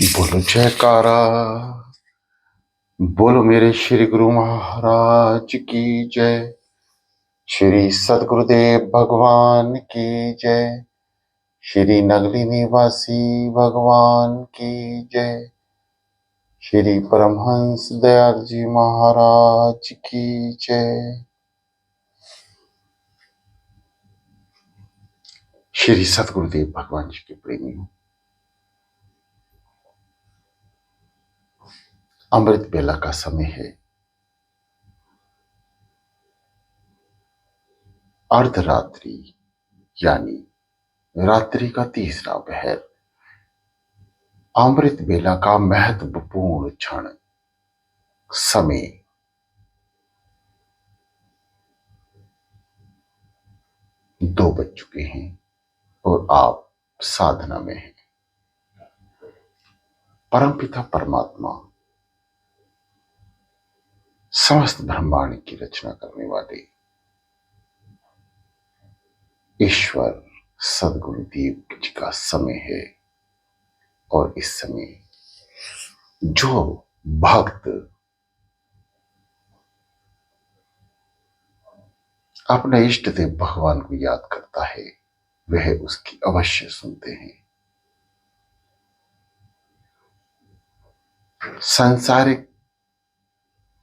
बोलो जयकारा। बोलो मेरे श्री गुरु महाराज की जय। श्री सदगुरुदेव भगवान की जय। श्री नगरी निवासी भगवान की जय। श्री परमहंस दयाल जी महाराज की जय। श्री सदगुरुदेव भगवान जी के प्रेमियों, अमृत बेला का समय है। अर्धरात्रि यानी रात्रि का तीसरा पहर, अमृत बेला का महत्वपूर्ण क्षण समय। 2 बज चुके हैं और आप साधना में हैं। परमपिता परमात्मा, समस्त ब्रह्मांड की रचना करने वाले ईश्वर सदगुरुदेव जी का समय है। और इस समय जो भक्त अपने इष्ट देव भगवान को याद करता है वह उसकी अवश्य सुनते हैं। सांसारिक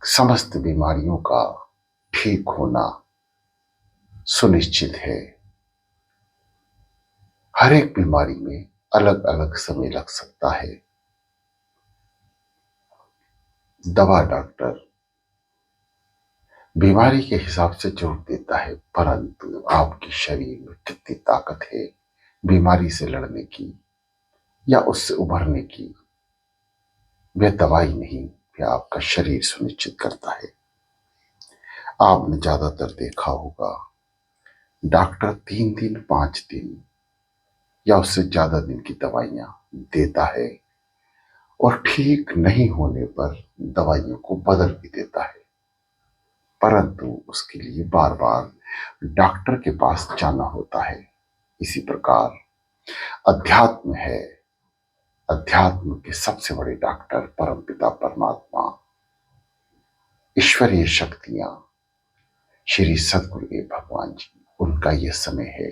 समस्त बीमारियों का ठीक होना सुनिश्चित है। हर एक बीमारी में अलग अलग समय लग सकता है। दवा डॉक्टर बीमारी के हिसाब से जरूर देता है, परंतु आपके शरीर में कितनी ताकत है बीमारी से लड़ने की या उससे उभरने की, वह दवाई नहीं, वह आपका शरीर सुनिश्चित करता है। आपने ज्यादातर देखा होगा डॉक्टर 3 दिन 5 दिन या उससे ज्यादा दिन की दवाइयां देता है और ठीक नहीं होने पर दवाइयों को बदल भी देता है, परंतु उसके लिए बार बार डॉक्टर के पास जाना होता है। इसी प्रकार अध्यात्म है। अध्यात्म के सबसे बड़े डॉक्टर परमपिता परमात्मा, ईश्वरीय शक्तियां, श्री सदगुरुदेव भगवान जी, उनका यह समय है।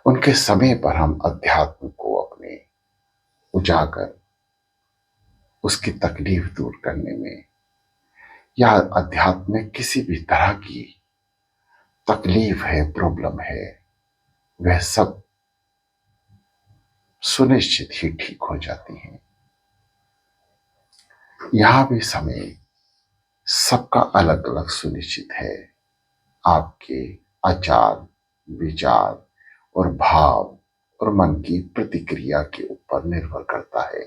उनके समय पर हम अध्यात्म को अपने उजागर, उसकी तकलीफ दूर करने में या अध्यात्म में किसी भी तरह की तकलीफ है, प्रॉब्लम है, वह सब सुनिश्चित ही ठीक हो जाती हैं। यहां भी समय सबका अलग अलग सुनिश्चित है। आपके आचार विचार और भाव और मन की प्रतिक्रिया के ऊपर निर्भर करता है।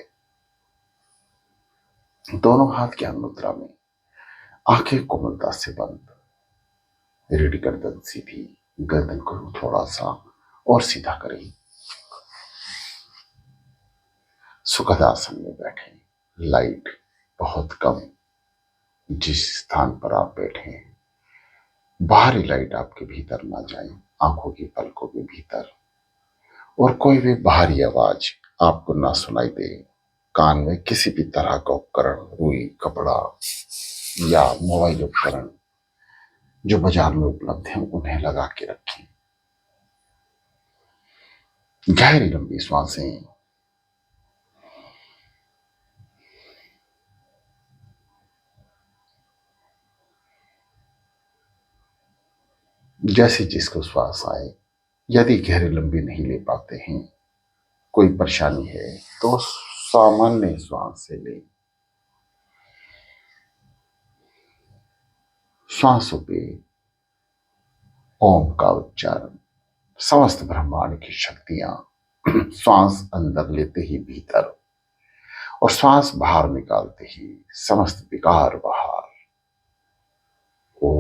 दोनों हाथ ज्ञान मुद्रा में, आंखें कोमलता से बंद, रीढ़ गर्दन सीधी, गर्दन को थोड़ा सा और सीधा करें। सुखद आसन में बैठें। लाइट बहुत कम, जिस स्थान पर आप बैठे हैं बाहरी लाइट आपके भीतर ना जाए, आंखों की पलकों के भीतर, और कोई भी बाहरी आवाज आपको ना सुनाई दे। कान में किसी भी तरह का उपकरण, रुई, कपड़ा या मोबाइल उपकरण जो बाजार में उपलब्ध हैं उन्हें लगा के रखें। गहरी लंबी सांसें। जैसे जिसको श्वास आए। यदि गहरी लंबी नहीं ले पाते हैं, कोई परेशानी है, तो सामान्य श्वास से लें। श्वासों पे ओम का उच्चारण। समस्त ब्रह्मांड की शक्तियां श्वास अंदर लेते ही भीतर और श्वास बाहर निकालते ही समस्त विकार बाहर। ओ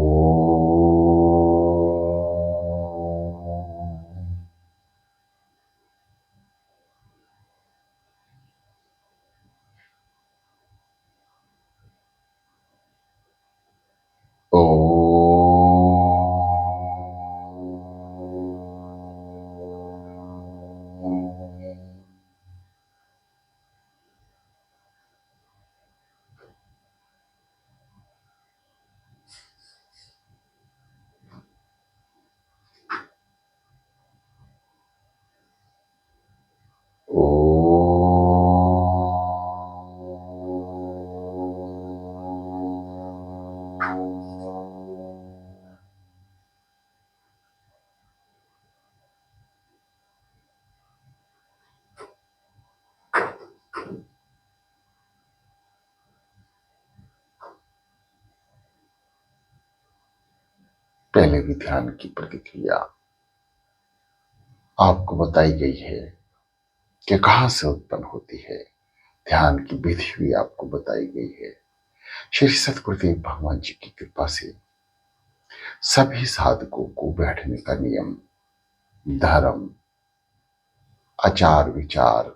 ओ पहले भी ध्यान की प्रतिक्रिया आपको बताई गई है कि कहां से उत्पन्न होती है। ध्यान की विधि भी आपको बताई गई है। श्री सतगुरुदेव भगवान जी की कृपा से सभी साधकों को बैठने का नियम, धर्म, आचार विचार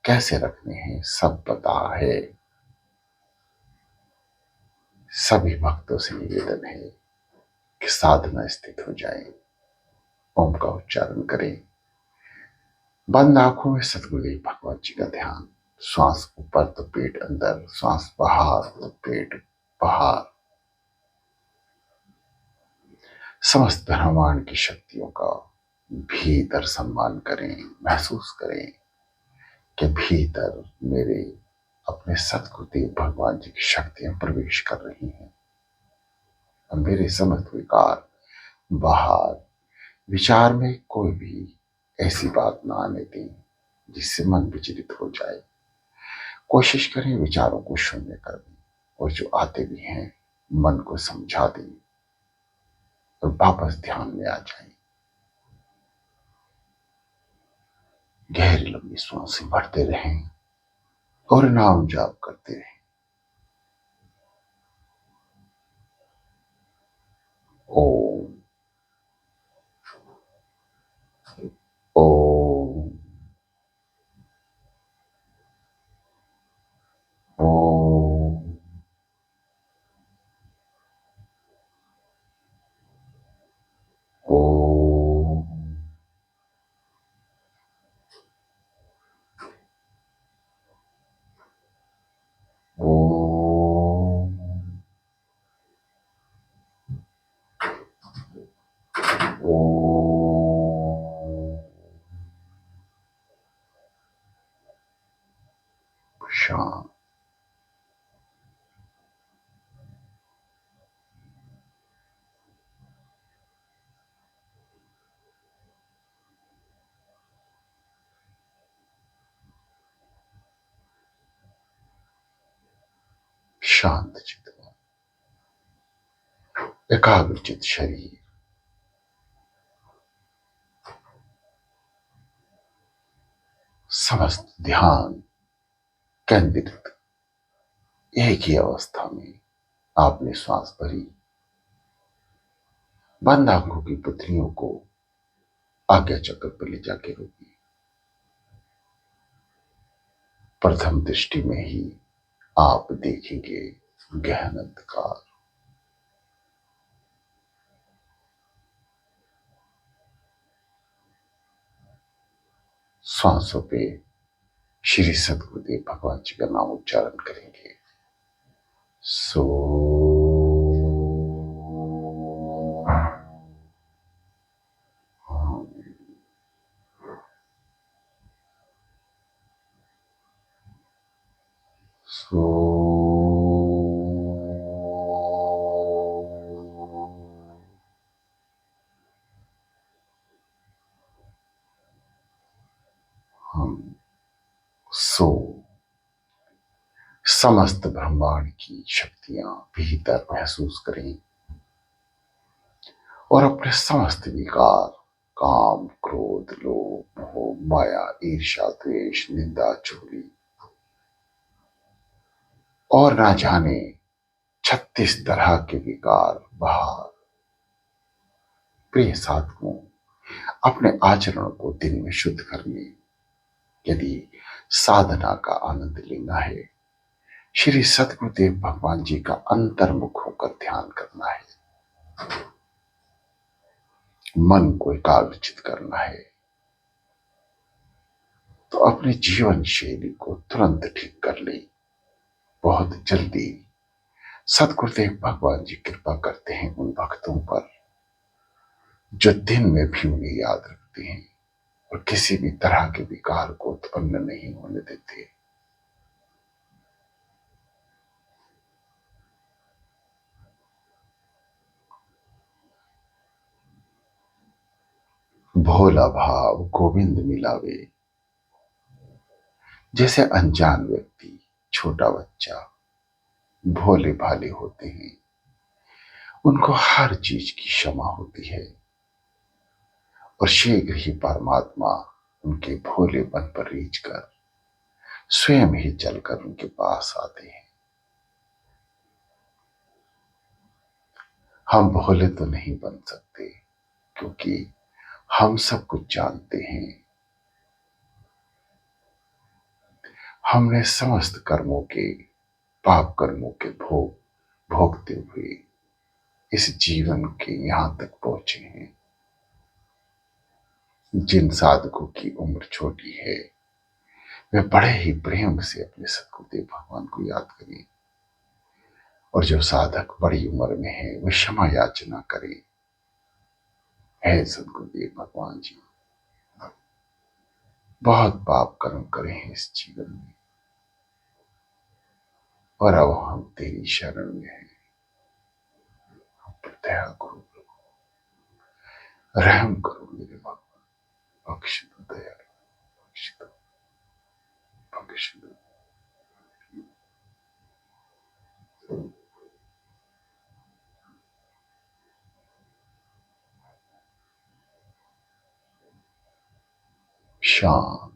कैसे रखने हैं सब पता है। सभी भक्तों से निवेदन है कि साधना स्थित हो जाए, ओम का उच्चारण करें, बंद आंखों में सतगुरुदेव भगवान जी का ध्यान। श्वास ऊपर तो पेट अंदर, श्वास बाहर तो पेट बाहर। समस्त ब्रह्मांड की शक्तियों का भीतर सम्मान करें, महसूस करें कि भीतर मेरे अपने सतगुरुदेव भगवान जी की शक्तियां प्रवेश कर रही हैं और मेरे समस्त विकार बाहर। विचार में कोई भी ऐसी बात ना आने दें जिससे मन विचलित हो जाए। कोशिश करें विचारों को शून्य कर दें और जो आते भी हैं मन को समझा दें और वापस ध्यान में आ जाएं। गहरी लंबी सांसें भरते रहें और नाम जाप करते रहें। ओम ओम ओम ओम ओम ओम। शांत शांत चित्त, एकाग्रचित शरीर, समस्त ध्यान केंद्रित एक ही अवस्था में। आपने श्वास भरी, बंद आंखों की पुतलियों को आज्ञा चक्र पर ले जाके रोकी। प्रथम दृष्टि में ही आप देखेंगे गहन अंधकार। श्वासों पे श्री सतगुरुदेव भगवान जी का नाम उच्चारण करेंगे। सो सो हम सो समस्त ब्रह्मांड की शक्तियां भीतर महसूस करें और अपने समस्त विकार, काम, क्रोध, लोभ, मोह, माया, ईर्ष्या, द्वेष, निंदा, चुगली और ना जाने 36 तरह के विकार बाहर। प्रिय साधकों, अपने आचरण को दिन में शुद्ध करने यदि साधना का आनंद लेना है, श्री सतगुरुदेव भगवान जी का अंतर्मुख होकर ध्यान करना है, मन को एकाग्रचित करना है, तो अपनी जीवन शैली को तुरंत ठीक कर ले। बहुत जल्दी सतगुरुदेव भगवान जी कृपा करते हैं उन भक्तों पर जो दिन में भी उन्हें याद रखते हैं और किसी भी तरह के विकार को उत्पन्न नहीं होने देते। भोला भाव गोविंद मिलावे। जैसे अनजान व्यक्ति, छोटा बच्चा भोले भाले होते हैं उनको हर चीज की क्षमा होती है और शीघ्र ही परमात्मा उनके भोलेपन पर रीझ कर स्वयं ही चलकर उनके पास आते हैं। हम भोले तो नहीं बन सकते क्योंकि हम सब कुछ जानते हैं। हमने समस्त कर्मों के, पाप कर्मों के भोग भोगते हुए इस जीवन के यहां तक पहुंचे हैं। जिन साधकों की उम्र छोटी है वे बड़े ही प्रेम से अपने सदगुरुदेव भगवान को याद करें, और जो साधक बड़ी उम्र में है वे क्षमा याचना करें। हे सदगुरुदेव भगवान जी, बहुत पाप कर्म करे हैं इस जीवन में और अब हम तेरी शरण में हैं। हम पर दया करो प्रभु, रहम करो मेरे भगवान, बख्श दो दया, बख्श दो, बख्श दो। शांत।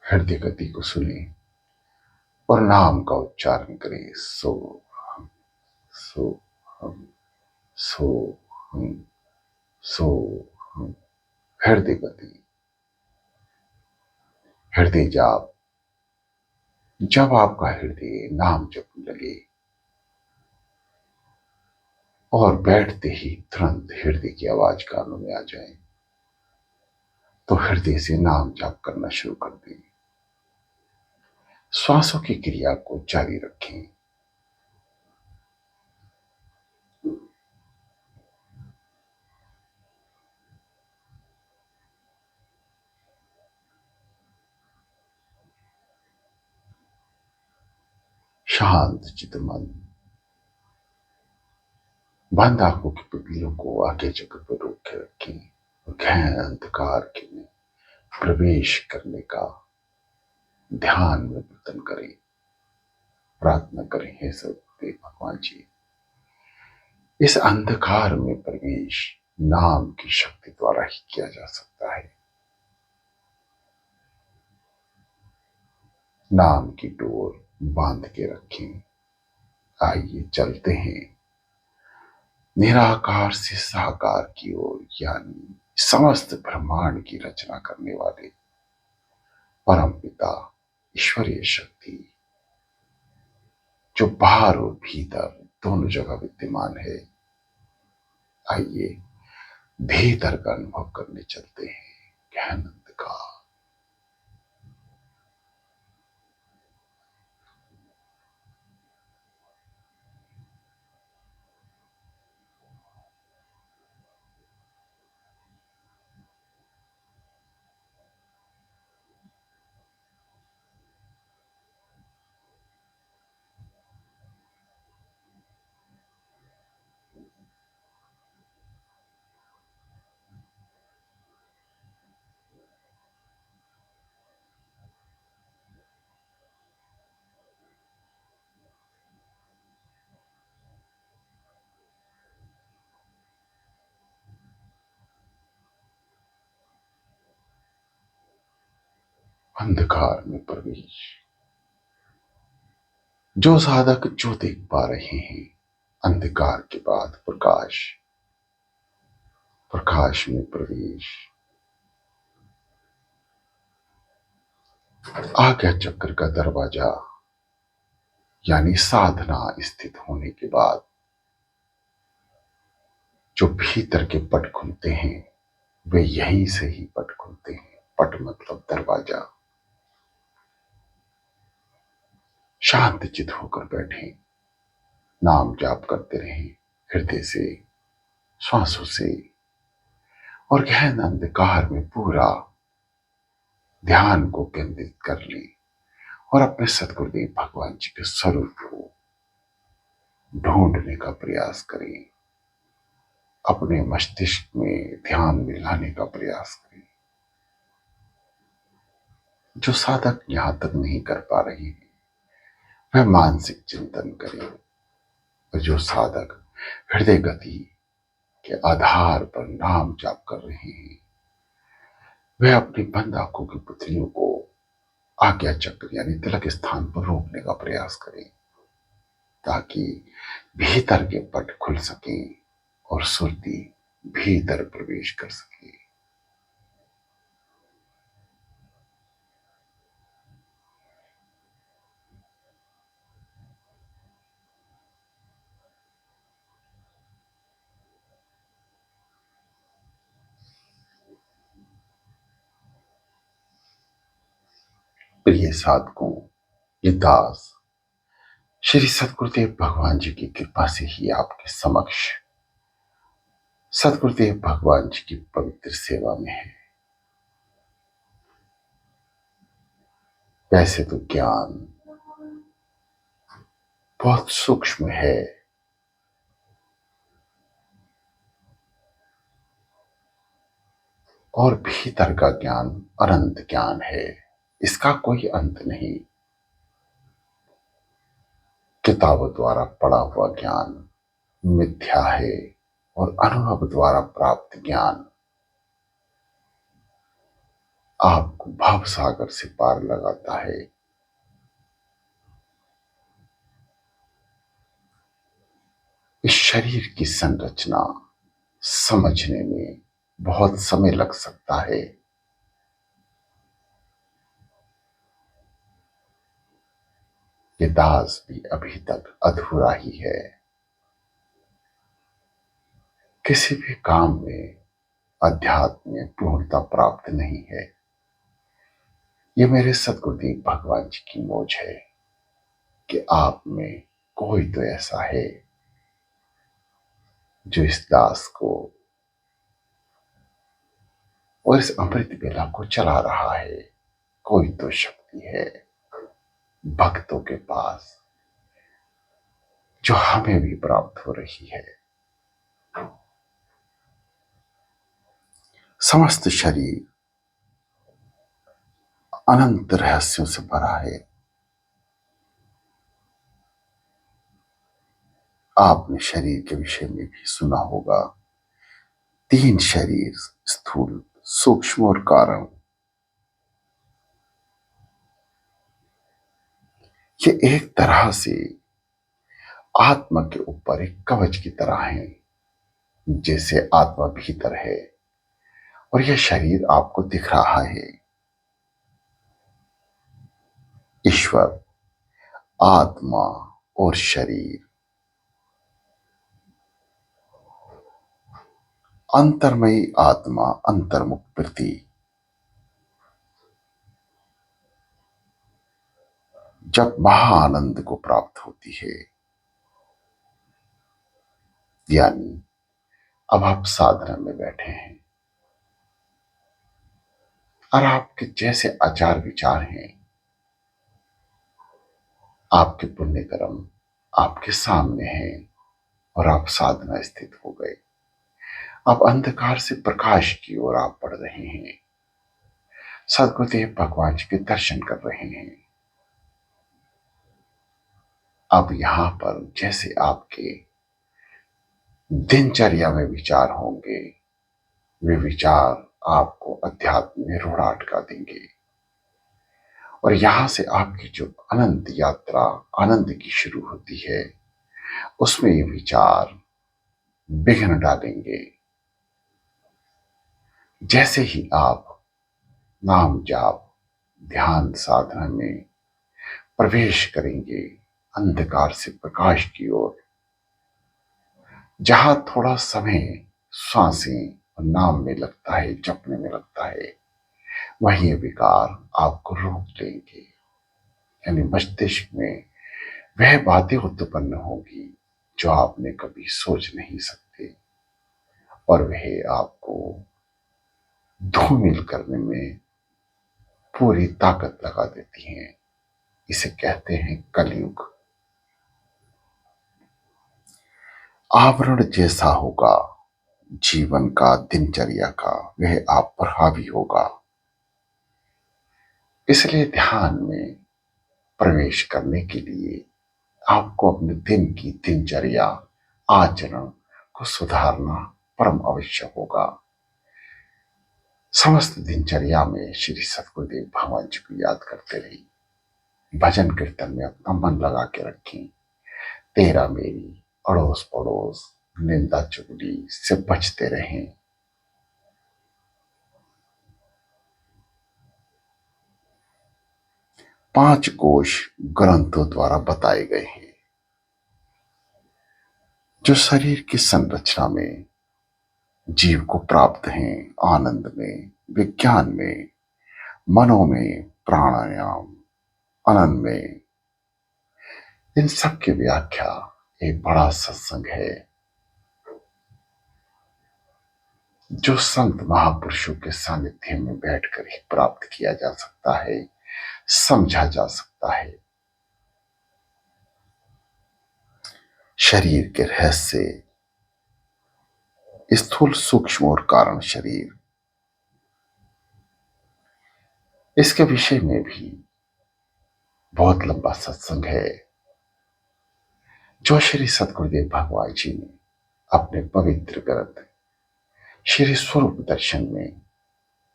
हृदय गति को सुने और नाम का उच्चारण करें। सो हम, सो हम, सो हम, सो हम। हृदय गति, हृदय जाप। जब आपका हृदय नाम जपने लगे और बैठते ही तुरंत हृदय की आवाज कानों में आ जाए तो हृदय से नाम जाप करना शुरू कर दें। श्वासों की क्रिया को जारी रखें। शांत चित मन, बंद आंखों की पुतलियों को आगे जगह पर रोक के रखें और गहन अंधकार के में प्रवेश करने का ध्यान में वर्तन करें। प्रार्थना करें, हे सदगुरुदेव भगवान जी, इस अंधकार में प्रवेश नाम की शक्ति द्वारा ही किया जा सकता है। नाम की डोर बांध के रखें। आइए चलते हैं निराकार से साकार की ओर, यानी समस्त ब्रह्मांड की रचना करने वाले परम पिता ईश्वरीय शक्ति जो बाहर और भीतर दोनों जगह विद्यमान है। आइए भीतर का अनुभव करने चलते हैं। गहन अंधकार, अंधकार में प्रवेश। जो साधक जो देख पा रहे हैं, अंधकार के बाद प्रकाश, प्रकाश में प्रवेश। आज्ञा चक्र का दरवाजा यानी साधना स्थित होने के बाद जो भीतर के पट खुलते हैं वे यहीं से ही पट खुलते हैं। पट मतलब दरवाजा। शांत चित होकर बैठे, नाम जाप करते रहें, हृदय से, श्वासों से, और गहन अंधकार में पूरा ध्यान को केंद्रित कर लें और अपने सतगुरुदेव भगवान जी के स्वरूप को ढूंढने का प्रयास करें। अपने मस्तिष्क में ध्यान में लाने का प्रयास करें। जो साधक यहां तक नहीं कर पा रहे हैं वह मानसिक चिंतन करें, और जो साधक हृदय गति के आधार पर नाम जाप कर रहे हैं वह अपनी बंद आंखों की पुतलियों को आज्ञा चक्र यानी तिलक स्थान पर रोकने का प्रयास करें, ताकि भीतर के पट खुल सके और सुरती भीतर प्रवेश कर सके। प्रिय साधकों, ये दास श्री सतगुरुदेव भगवान जी की कृपा से ही आपके समक्ष सतगुरुदेव भगवान जी की पवित्र सेवा में है। वैसे तो ज्ञान बहुत सूक्ष्म है, और भीतर का ज्ञान अनंत ज्ञान है, इसका कोई अंत नहीं। किताबों द्वारा पढ़ा हुआ ज्ञान मिथ्या है, और अनुभव द्वारा प्राप्त ज्ञान आपको भव सागर से पार लगाता है। इस शरीर की संरचना समझने में बहुत समय लग सकता है। ये दास भी अभी तक अधूरा ही है। किसी भी काम में अध्यात्म में पूर्णता प्राप्त नहीं है। ये मेरे सतगुरुदेव भगवान जी की मौज है कि आप में कोई तो ऐसा है जो इस दास को और इस अमृत बेला को चला रहा है। कोई तो शक्ति है भक्तों के पास जो हमें भी प्राप्त हो रही है। समस्त शरीर अनंत रहस्यों से भरा है। आपने शरीर के विषय में भी सुना होगा, 3 शरीर, स्थूल, सूक्ष्म और कारण। ये एक तरह से आत्मा के ऊपर एक कवच की तरह है। जैसे आत्मा भीतर है और यह शरीर आपको दिख रहा है। ईश्वर, आत्मा और शरीर, अंतर्मयी आत्मा, अंतर्मुख वृत्ति, जब महाआनंद को प्राप्त होती है, यानी अब आप साधना में बैठे हैं और आपके जैसे आचार विचार हैं, आपके पुण्य कर्म आपके सामने हैं और आप साधना स्थित हो गए। अब अंधकार से प्रकाश की ओर आप बढ़ रहे हैं। सदगुरुदेव भगवान जी के दर्शन कर रहे हैं। अब यहां पर जैसे आपके दिनचर्या में विचार होंगे, वे विचार आपको अध्यात्म में रूढ़ अटका देंगे, और यहां से आपकी जो अनंत यात्रा आनंद की शुरू होती है, उसमें ये विचार विघ्न डालेंगे। जैसे ही आप नाम जाप ध्यान साधना में प्रवेश करेंगे अंधकार से प्रकाश की ओर, जहां थोड़ा समय सांसें और नाम में लगता है, जपने में लगता है, वही ये विकार आपको रोक लेंगे। यानी मस्तिष्क में वह बातें उत्पन्न होगी जो आपने कभी सोच नहीं सकते, और वह आपको धूमिल करने में पूरी ताकत लगा देती हैं। इसे कहते हैं कलयुग। आवरण जैसा होगा जीवन का, दिनचर्या का, वह आप पर हावी होगा। इसलिए ध्यान में प्रवेश करने के लिए आपको अपने दिन की दिनचर्या, आचरण को सुधारना परम आवश्यक होगा। समस्त दिनचर्या में श्री सद्गुरुदेव भगवान जी को याद करते रहिए। भजन कीर्तन में अपना मन लगा के रखें। तेरा मेरी, अड़ोस पड़ोस, निंदा चुगली से बचते रहें। पांच कोश ग्रंथों द्वारा बताए गए हैं, जो शरीर की संरचना में जीव को प्राप्त हैं। आनंद में, विज्ञान में, मनो में, प्राणायाम, अनन में, इन सब की व्याख्या एक बड़ा सत्संग है, जो संत महापुरुषों के सानिध्य में बैठकर ही प्राप्त किया जा सकता है, समझा जा सकता है। शरीर के रहस्य, स्थूल, सूक्ष्म और कारण शरीर, इसके विषय में भी बहुत लंबा सत्संग है, जो श्री सद्गुरुदेव भगवान जी ने अपने पवित्र ग्रंथ श्री स्वरूप दर्शन में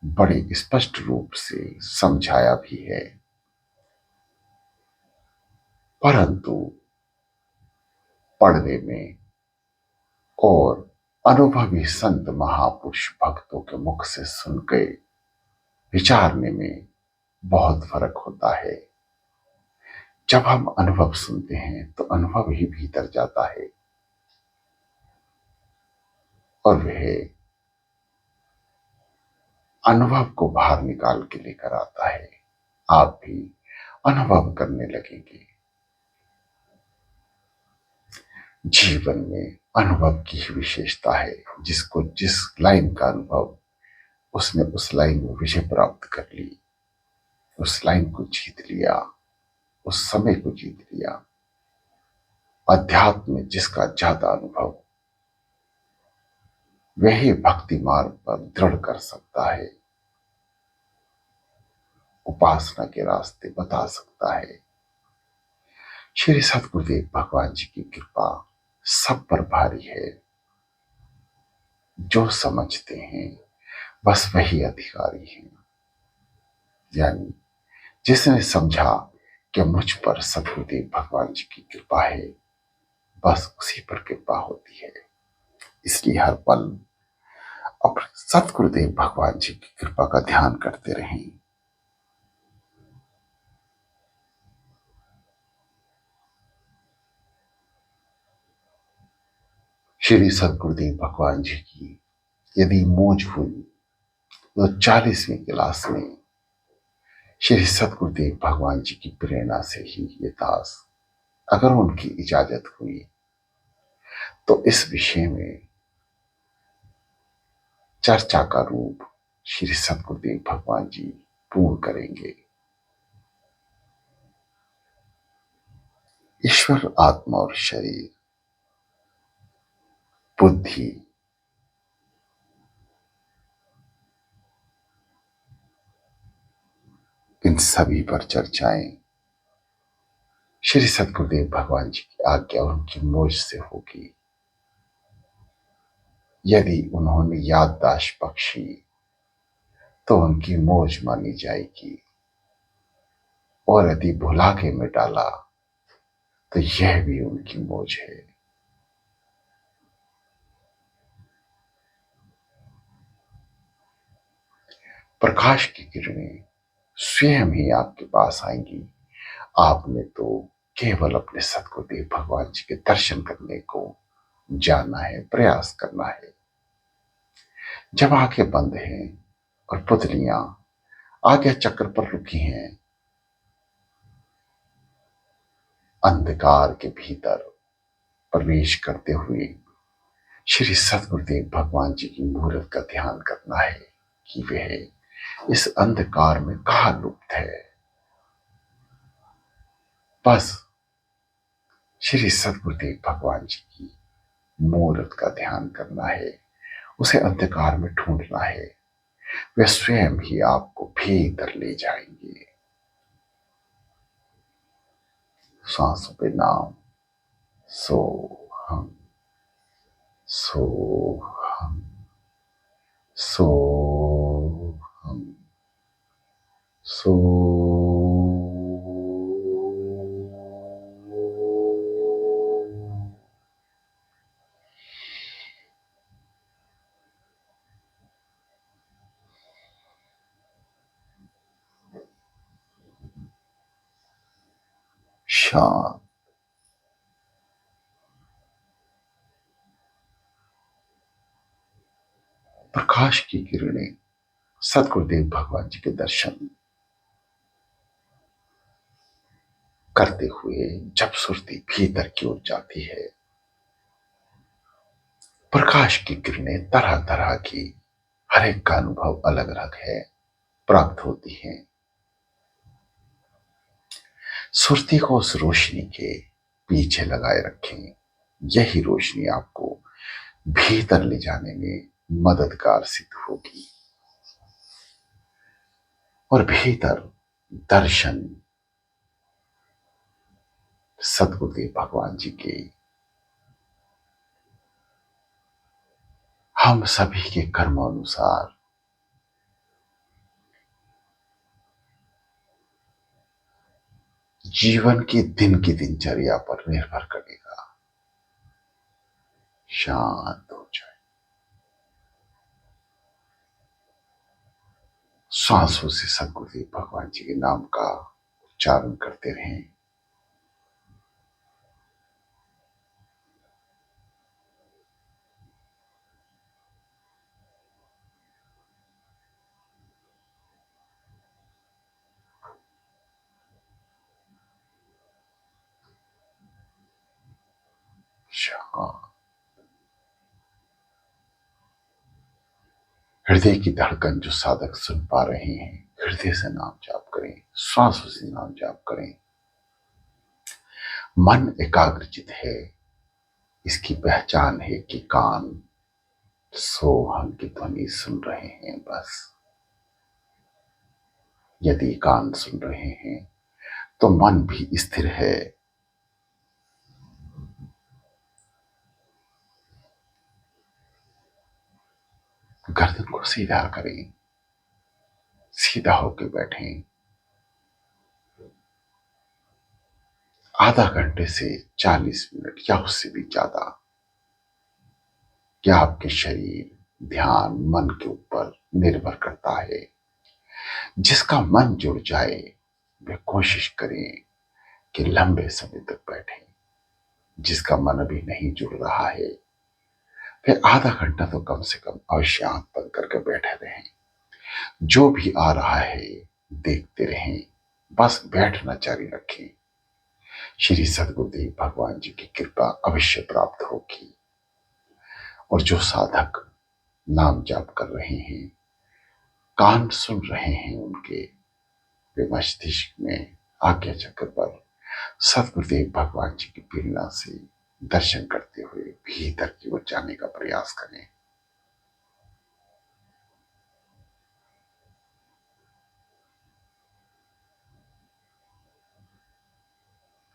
बड़े स्पष्ट रूप से समझाया भी है। परंतु पढ़ने में और अनुभवी संत महापुरुष भक्तों के मुख से सुन के विचारने में बहुत फर्क होता है। जब हम अनुभव सुनते हैं तो अनुभव ही भीतर जाता है और वह अनुभव को बाहर निकाल के लेकर आता है। आप भी अनुभव करने लगेंगे। जीवन में अनुभव की ही विशेषता है। जिसको जिस लाइन का अनुभव, उसने उस लाइन में विजय प्राप्त कर ली, उस लाइन को जीत लिया, उस समय को जीत लिया। अध्यात्म में जिसका ज्यादा अनुभव, वही भक्ति मार्ग पर दृढ़ कर सकता है, उपासना के रास्ते बता सकता है। श्री सद्गुरुदेव भगवान जी की कृपा सब पर भारी है। जो समझते हैं बस वही अधिकारी हैं। यानी जिसने समझा कि मुझ पर सद्गुरुदेव भगवान जी की कृपा है, बस उसी पर कृपा होती है। इसलिए हर पल अपने सद्गुरुदेव भगवान जी की कृपा का ध्यान करते रहें। श्री सद्गुरुदेव भगवान जी की यदि मौज हुई तो 40वीं क्लास में श्री सद्गुरुदेव भगवान जी की प्रेरणा से ही ये दास, अगर उनकी इजाजत हुई तो इस विषय में चर्चा का रूप श्री सद्गुरुदेव भगवान जी पूर्ण करेंगे। ईश्वर, आत्मा और शरीर, बुद्धि, इन सभी पर चर्चाएं श्री सद्गुरुदेव भगवान जी की आज्ञा, उनकी मौज से होगी। यदि उन्होंने याददाश्त बख्शी तो उनकी मौज मानी जाएगी, और यदि भुला के में डाला तो यह भी उनकी मौज है। प्रकाश की किरणें स्वयं ही आपके पास आएंगी। आपने तो केवल अपने सद्गुरुदेव भगवान जी के दर्शन करने को जाना है, प्रयास करना है। जब आंखें बंद हैं और पुतलियां आज्ञा चक्र पर रुकी हैं, अंधकार के भीतर प्रवेश करते हुए श्री सद्गुरुदेव भगवान जी की मूर्त का ध्यान करना है कि वह इस अंधकार में कहाँ लुप्त है। बस श्री सद्गुरुदेव भगवान जी की मूर्त का ध्यान करना है, उसे अंधकार में ढूंढना है। वे स्वयं ही आपको भीतर ले जाएंगे। सांसों पे नाम सो हम सो हम सो हम सो शांत। प्रकाश की किरणें सद्गुरुदेव भगवान जी के दर्शन करते हुए जब सुरती भीतर की ओर जाती है, प्रकाश की किरणें तरह तरह की, हर एक का अनुभव अलग अलग है, प्राप्त होती हैं। सुरती को उस रोशनी के पीछे लगाए रखें। यही रोशनी आपको भीतर ले जाने में मददगार सिद्ध होगी और भीतर दर्शन सद्गुरुदेव भगवान जी के हम सभी के कर्मानुसार जीवन की दिन की दिनचर्या पर निर्भर करेगा। शांत हो जाए, सांसों से सद्गुरुदेव भगवान जी के नाम का उच्चारण करते रहें। शांत। हृदय की धड़कन जो साधक सुन पा रहे हैं, हृदय से नाम जाप करें, श्वासों से नाम जाप करें। मन एकाग्रचित है, इसकी पहचान है कि कान सोहम की ध्वनि सुन रहे हैं। बस यदि कान सुन रहे हैं तो मन भी स्थिर है। गर्दन को सीधा करें, सीधा होकर बैठें। आधा घंटे से 40 मिनट या उससे भी ज्यादा क्या आपके शरीर ध्यान मन के ऊपर निर्भर करता है। जिसका मन जुड़ जाए वे कोशिश करें कि लंबे समय तक बैठें। जिसका मन अभी नहीं जुड़ रहा है फिर आधा घंटा तो कम से कम अवश्य आंख बंद करके बैठे रहें। जो भी आ रहा है देखते रहें, बस बैठना जारी रखें। श्री सद्गुरुदेव भगवान जी की कृपा अवश्य प्राप्त होगी। और जो साधक नाम जाप कर रहे हैं, कान सुन रहे हैं उनके, वे मस्तिष्क में आज्ञा चक्र पर सद्गुरुदेव भगवान जी की प्रेरणा से दर्शन करते हुए भीतर की ओर जाने का प्रयास करें।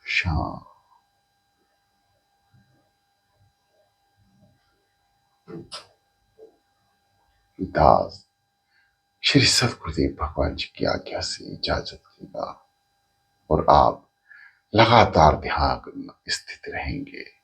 शांत। दास श्री सद्गुरुदेव भगवान जी की आज्ञा से इजाजत लेगा और आप लगातार ध्यान स्थित रहेंगे।